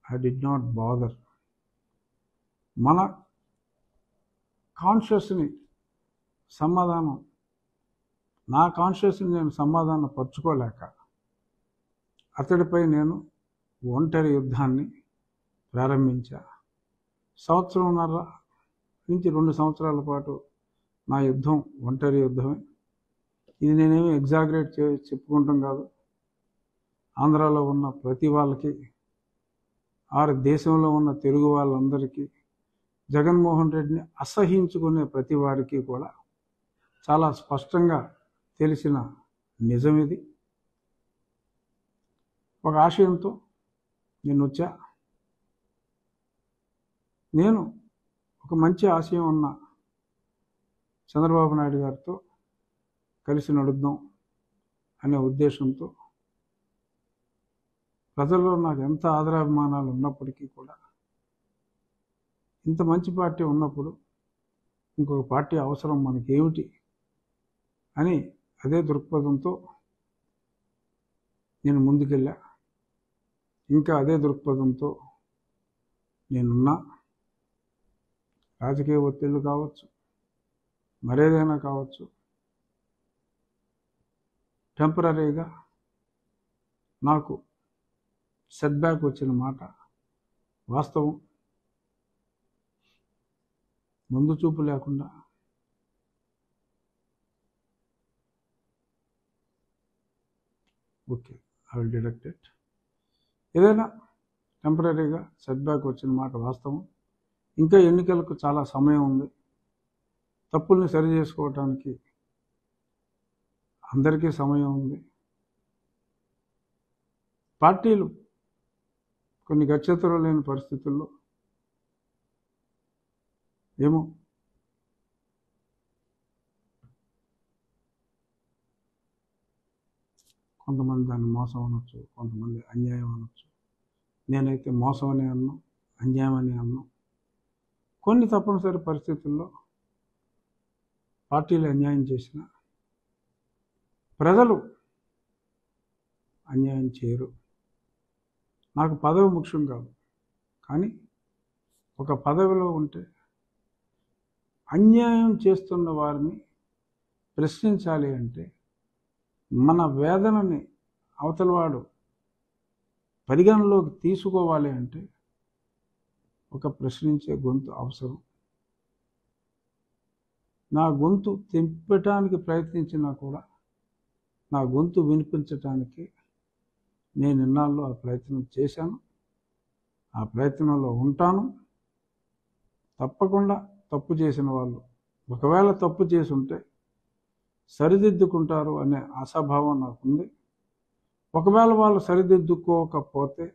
I did not bother. మన కాన్షియస్ని సమాధానం, నా కాన్షియస్ని నేను సమాధానం పరుచుకోలేక అతడిపై నేను ఒంటరి యుద్ధాన్ని ప్రారంభించా. సంవత్సరంన్నర నుంచి 2 సంవత్సరాల పాటు నా యుద్ధం ఒంటరి యుద్ధమే. ఇది నేనేమి ఎగ్జాగరేట్ చెప్పుకుంటాం కాదు. ఆంధ్రాలో ఉన్న ప్రతి వాళ్ళకి, దేశంలో ఉన్న తెలుగు వాళ్ళందరికీ, జగన్మోహన్ రెడ్డిని అసహించుకునే ప్రతి వారికి కూడా చాలా స్పష్టంగా తెలిసిన నిజం ఇది. ఒక ఆశయంతో నేను వచ్చా. నేను ఒక మంచి ఆశయం ఉన్న చంద్రబాబు నాయుడు గారితో కలిసి నడుద్దాం అనే ఉద్దేశంతో, ప్రజల్లో నాకు ఎంత ఆదరాభిమానాలు ఉన్నప్పటికీ కూడా, ఇంత మంచి పార్టీ ఉన్నప్పుడు ఇంకొక పార్టీ అవసరం మనకేమిటి అని అదే దృక్పథంతో నేను ముందుకెళ్ళా. ఇంకా అదే దృక్పథంతో నేనున్నా. రాజకీయ ఒత్తిళ్లు కావచ్చు, మరేదైనా కావచ్చు, టెంపరీగా నాకు సెట్బ్యాక్ వచ్చిన మాట వాస్తవం. ముందు చూపు లేకుండా okay, I will deduct it. ఏదైనా టెంపరీగా సెట్బ్యాక్ వచ్చిన మాట వాస్తవం. ఇంకా ఎన్నికలకు చాలా సమయం ఉంది. తప్పుల్ని సరి చేసుకోవటానికి అందరికీ సమయం ఉంది. పార్టీలు కొన్ని గత్యంతరం లేని పరిస్థితుల్లో ఏమో కొంతమంది దాన్ని మోసం అనొచ్చు, కొంతమంది అన్యాయం అనొచ్చు. నేనైతే మోసం అని అన్నాను, అన్యాయం అని అన్నాను. కొన్ని తప్పనిసరి పరిస్థితుల్లో పార్టీలు అన్యాయం చేసిన ప్రజలు అన్యాయం చేయరు. నాకు పదవి ముఖ్యం కాదు, కానీ ఒక పదవిలో ఉంటే అన్యాయం చేస్తున్న వారిని ప్రశ్నించాలి అంటే, మన వేదనని అవతలవాడు పరిగణలోకి తీసుకోవాలి అంటే ఒక ప్రశ్నించే గొంతు అవసరం. నా గొంతు తెంపటానికి ప్రయత్నించినా కూడా నా గొంతు వినిపించటానికి నేను ఇన్నాళ్ళు ఆ ప్రయత్నం చేశాను, ఆ ప్రయత్నంలో ఉంటాను. తప్పకుండా తప్పు చేసిన వాళ్ళు ఒకవేళ తప్పు చేసి ఉంటే సరిదిద్దుకుంటారు అనే ఆశాభావం నాకుంది. ఒకవేళ వాళ్ళు సరిదిద్దుకోకపోతే